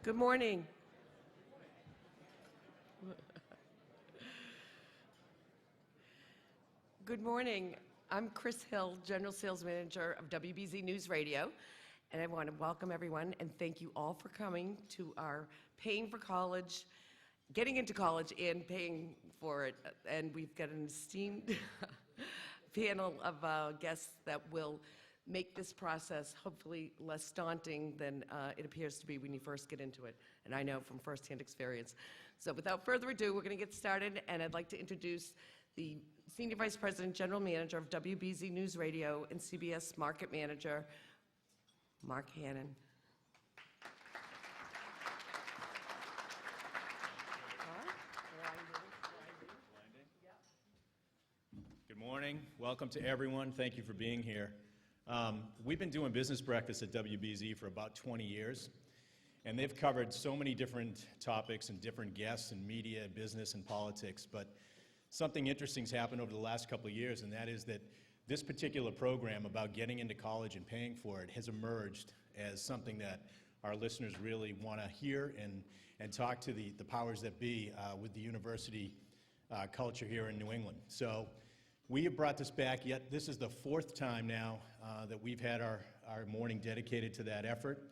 Good morning. Good morning. I'm Chris Hill, General Sales Manager of WBZ News Radio, and I want to welcome everyone and thank you all for coming to our Paying for College, Getting into College and Paying for It. And we've got an esteemed panel of guests that will make this process hopefully less daunting than it appears to be when you first get into it, and I know from firsthand experience. So without further ado, we're going to get started, and I'd like to introduce the Senior Vice President, General Manager of WBZ News Radio and CBS Market Manager, Mark Hannon. Good morning. Welcome to everyone. Thank you for being here. We've been doing business breakfast at WBZ for about 20 years, and they've covered so many different topics and different guests in media, business, and politics. But something interesting has happened over the last couple of years, and that is that this particular program about getting into college and paying for it has emerged as something that our listeners really want to hear and talk to the powers that be with the university culture here in New England. So we have brought this back, yet this is the fourth time now that we've had our morning dedicated to that effort.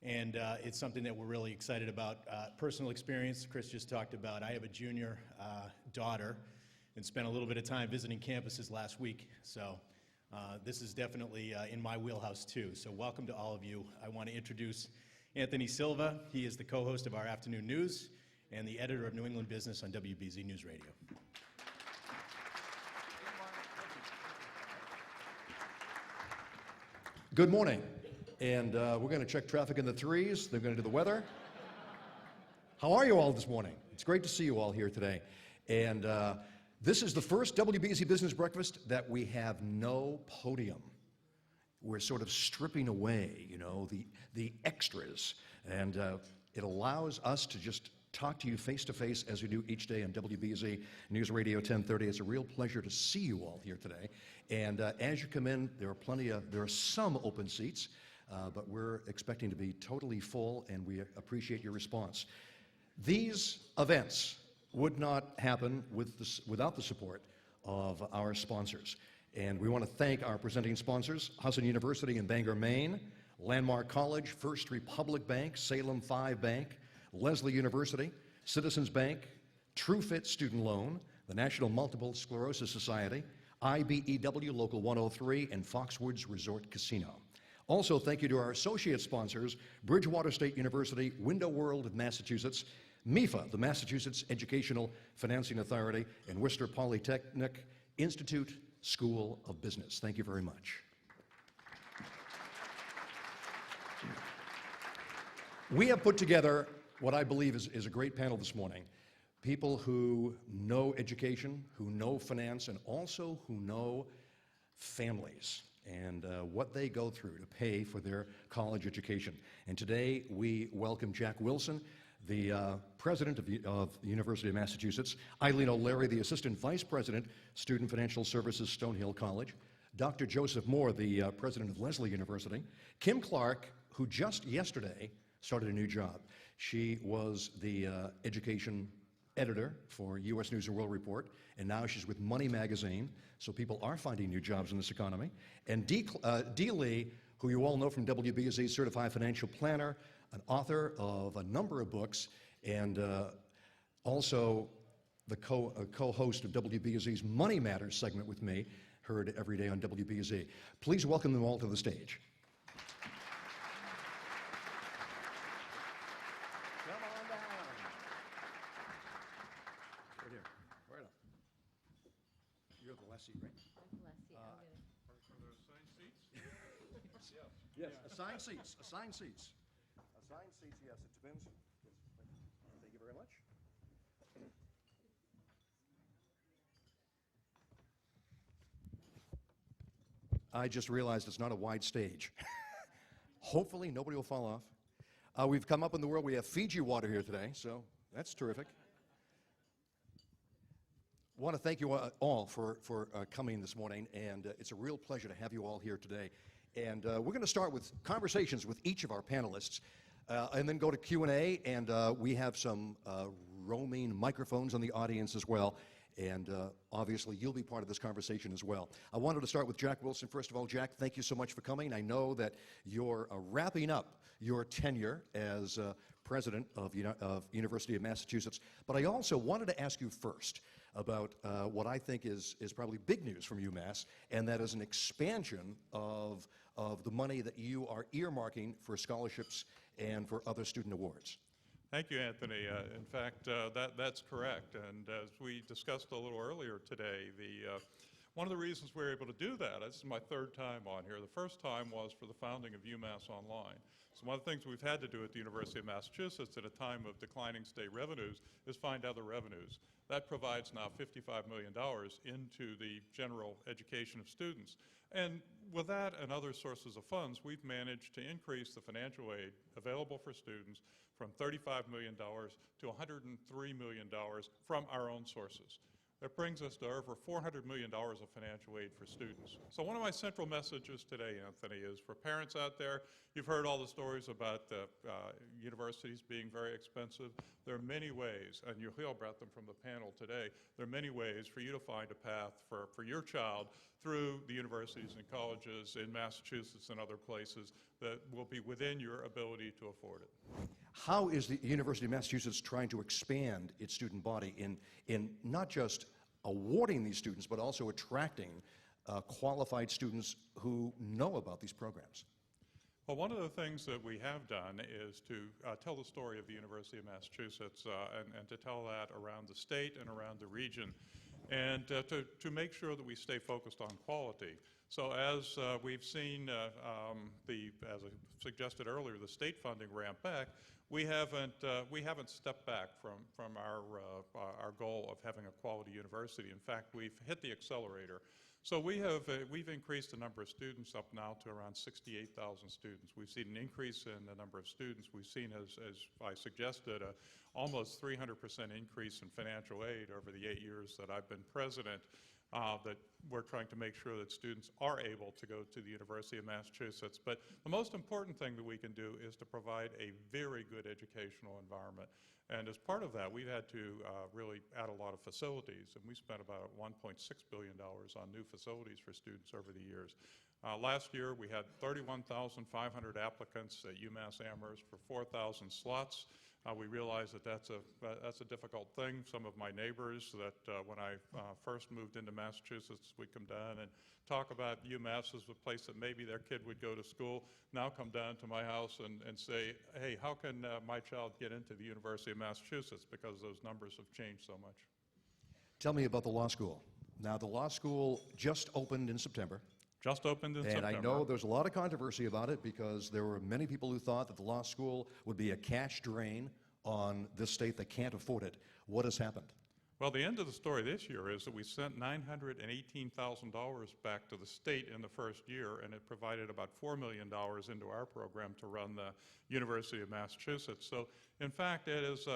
And it's something that we're really excited about. Personal experience, Chris just talked about. I have a junior daughter and spent a little bit of time visiting campuses last week. So this is definitely in my wheelhouse too. So welcome to all of you. I want to introduce Anthony Silva. He is the co-host of our afternoon news and the editor of New England Business on WBZ News Radio. Good morning, and we're going to check traffic in the threes. They're going to do the weather. How are you all this morning? It's great to see you all here today. And this is the first WBZ Business Breakfast that we have no podium. We're sort of stripping away, you know, the extras, and it allows us to just talk to you face-to-face as we do each day on WBZ News Radio 1030. It's a real pleasure to see you all here today. And as you come in, there are some open seats, but we're expecting to be totally full, and we appreciate your response. These events would not happen without the support of our sponsors. And we want to thank our presenting sponsors, Hudson University in Bangor, Maine, Landmark College, First Republic Bank, Salem 5 Bank, Lesley University, Citizens Bank, TrueFit Student Loan, the National Multiple Sclerosis Society, IBEW Local 103, and Foxwoods Resort Casino. Also, thank you to our associate sponsors, Bridgewater State University, Window World of Massachusetts, MEFA, the Massachusetts Educational Financing Authority, and Worcester Polytechnic Institute School of Business. Thank you very much. We have put together what I believe is a great panel this morning. People who know education, who know finance, and also who know families and what they go through to pay for their college education. And today we welcome Jack Wilson, the president of the University of Massachusetts, Eileen O'Leary, the assistant vice president, Student Financial Services, Stonehill College, Dr. Joseph Moore, the president of Lesley University, Kim Clark, who just yesterday started a new job. She was the education editor for U.S. News & World Report, and now she's with Money Magazine, so people are finding new jobs in this economy. And Dee Lee, who you all know from WBZ, certified financial planner, an author of a number of books, and also the co-host of WBZ's Money Matters segment with me, heard every day on WBZ. Please welcome them all to the stage. Yes, assigned seats, assigned seats. Assigned seats, yes, it depends. Thank you very much. I just realized it's not a wide stage. Hopefully nobody will fall off. We've come up in the world, we have Fiji water here today, so that's terrific. I want to thank you all for coming this morning, and it's a real pleasure to have you all here today. And we're going to start with conversations with each of our panelists. and then go to Q&A, and we have some roaming microphones on the audience as well. And obviously, you'll be part of this conversation as well. I wanted to start with Jack Wilson. First of all, Jack, thank you so much for coming. I know that you're wrapping up your tenure as president of University of Massachusetts. But I also wanted to ask you first about what I think is probably big news from UMass, and that is an expansion of the money that you are earmarking for scholarships and for other student awards. Thank you, Anthony. In fact, that's correct. And as we discussed a little earlier today, one of the reasons we're able to do that, this is my third time on here. The first time was for the founding of UMass Online. So one of the things we've had to do at the University of Massachusetts at a time of declining state revenues is find other revenues. That provides now $55 million into the general education of students. And with that and other sources of funds, we've managed to increase the financial aid available for students from $35 million to $103 million from our own sources. That brings us to over $400 million of financial aid for students. So one of my central messages today, Anthony, is for parents out there, you've heard all the stories about the universities being very expensive. There are many ways, and you'll hear about them from the panel today, there are many ways for you to find a path for your child through the universities and colleges in Massachusetts and other places that will be within your ability to afford it. How is the University of Massachusetts trying to expand its student body in not just awarding these students, but also attracting qualified students who know about these programs? Well, one of the things that we have done is to tell the story of the University of Massachusetts and to tell that around the state and around the region, and to make sure that we stay focused on quality. So as we've seen, as I suggested earlier, the state funding ramp back, we haven't stepped back from our goal of having a quality university. In fact, we've hit the accelerator. So we've increased the number of students up now to around 68,000 students. We've seen an increase in the number of students. We've seen, as I suggested, almost 300% increase in financial aid over the 8 years that I've been president. That we're trying to make sure that students are able to go to the University of Massachusetts. But the most important thing that we can do is to provide a very good educational environment. And as part of that, we've had to really add a lot of facilities, and we spent about $1.6 billion on new facilities for students over the years. Last year, we had 31,500 applicants at UMass Amherst for 4,000 slots. We realize that that's a difficult thing. Some of my neighbors that when I first moved into Massachusetts, would come down and talk about UMass as a place that maybe their kid would go to school, now come down to my house and say, hey, how can my child get into the University of Massachusetts, because those numbers have changed so much. Tell me about the law school. Now, the law school just opened in September. Just opened in September. And I know there's a lot of controversy about it because there were many people who thought that the law school would be a cash drain on this state that can't afford it. What has happened? Well, the end of the story this year is that we sent $918,000 back to the state in the first year, and it provided about $4 million into our program to run the University of Massachusetts. So, in fact, it is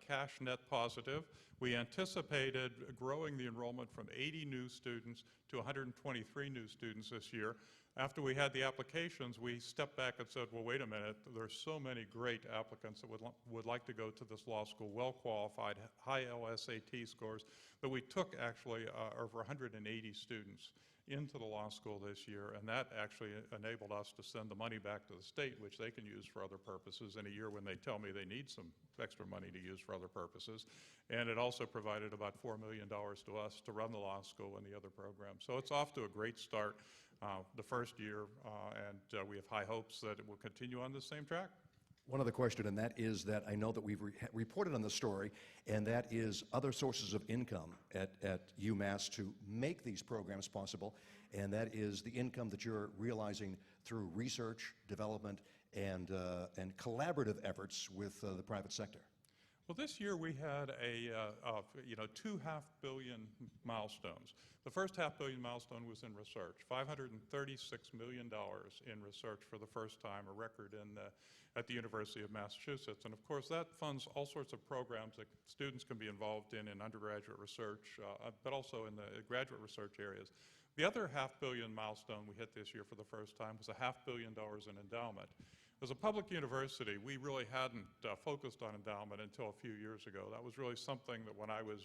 cash net positive. We anticipated growing the enrollment from 80 new students to 123 new students this year. After we had the applications, we stepped back and said, well, wait a minute, there's so many great applicants that would like to go to this law school, well qualified, high LSAT scores, that we took actually over 180 students into the law school this year, and that actually enabled us to send the money back to the state, which they can use for other purposes in a year when they tell me they need some extra money to use for other purposes. And it also provided about $4 million to us to run the law school and the other programs. So it's off to a great start the first year, and we have high hopes that it will continue on the same track. One other question, and that is that I know that we've reported on the story, and that is other sources of income at UMass to make these programs possible, and that is the income that you're realizing through research, development, and collaborative efforts with the private sector. Well, this year we had two $500 million milestones. The first $500 million milestone was in research, $536 million in research for the first time, a record at the University of Massachusetts. And of course, that funds all sorts of programs that students can be involved in undergraduate research, but also in the graduate research areas. The other $500 million milestone we hit this year for the first time was $500 million in endowment. As a public university, we really hadn't focused on endowment until a few years ago. That was really something that when I was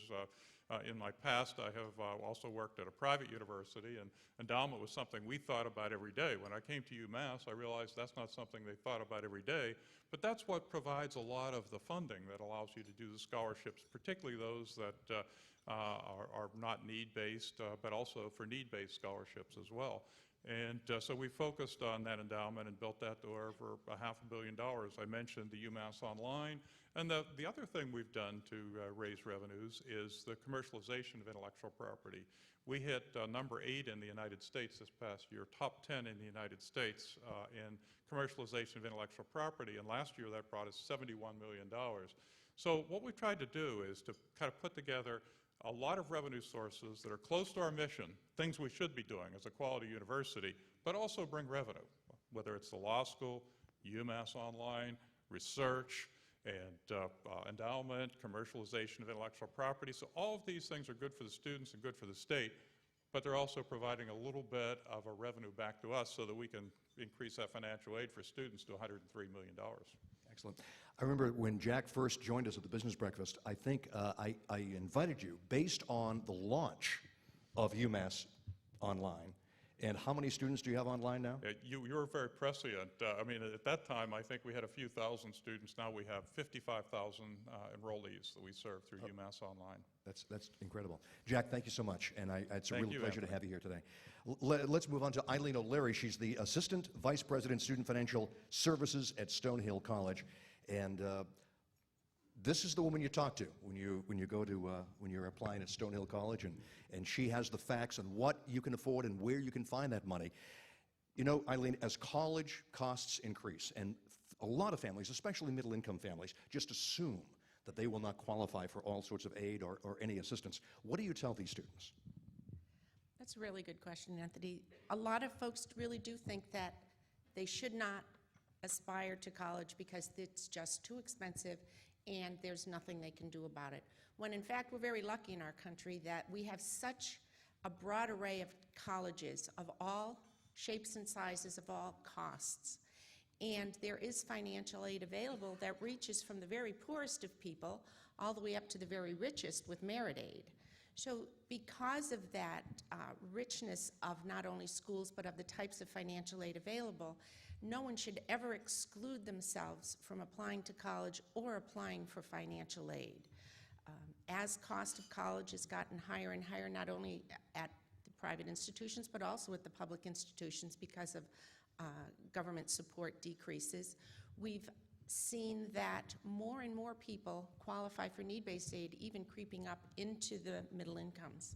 in my past, I have also worked at a private university, and endowment was something we thought about every day. When I came to UMass, I realized that's not something they thought about every day, but that's what provides a lot of the funding that allows you to do the scholarships, particularly those that are not need-based, but also for need-based scholarships as well. And so we focused on that endowment and built that to over $500 million. I mentioned the UMass Online. And the other thing we've done to raise revenues is the commercialization of intellectual property. We hit number 8 in the United States this past year, top 10 in the United States in commercialization of intellectual property. And last year that brought us $71 million. So what we've tried to do is to kind of put together a lot of revenue sources that are close to our mission, things we should be doing as a quality university, but also bring revenue, whether it's the law school, UMass Online, research, and endowment, commercialization of intellectual property. So all of these things are good for the students and good for the state, but they're also providing a little bit of a revenue back to us so that we can increase that financial aid for students to $103 million. Excellent. I remember when Jack first joined us at the Business Breakfast, I think I invited you based on the launch of UMass Online. And how many students do you have online now? You were very prescient. I mean, at that time, I think we had a few thousand students. Now we have 55,000 enrollees that we serve through UMass Online. That's incredible. Jack, thank you so much, and it's a Thank real you, pleasure to Anthony. have you here today. Let's move on to Eileen O'Leary. She's the Assistant Vice President, Student Financial Services at Stonehill College, and this is the woman you talk to when you go to when you're applying at Stonehill College, and she has the facts on what you can afford and where you can find that money. You know, Eileen, as college costs increase, and a lot of families, especially middle-income families, just assume that they will not qualify for all sorts of aid or any assistance. What do you tell these students? That's a really good question, Anthony. A lot of folks really do think that they should not aspire to college because it's just too expensive and there's nothing they can do about it. When in fact, we're very lucky in our country that we have such a broad array of colleges of all shapes and sizes, of all costs. And there is financial aid available that reaches from the very poorest of people all the way up to the very richest with merit aid. So because of that richness of not only schools but of the types of financial aid available, no one should ever exclude themselves from applying to college or applying for financial aid. As cost of college has gotten higher and higher, not only at the private institutions but also at the public institutions because of government support decreases, we've seen that more and more people qualify for need-based aid, even creeping up into the middle incomes.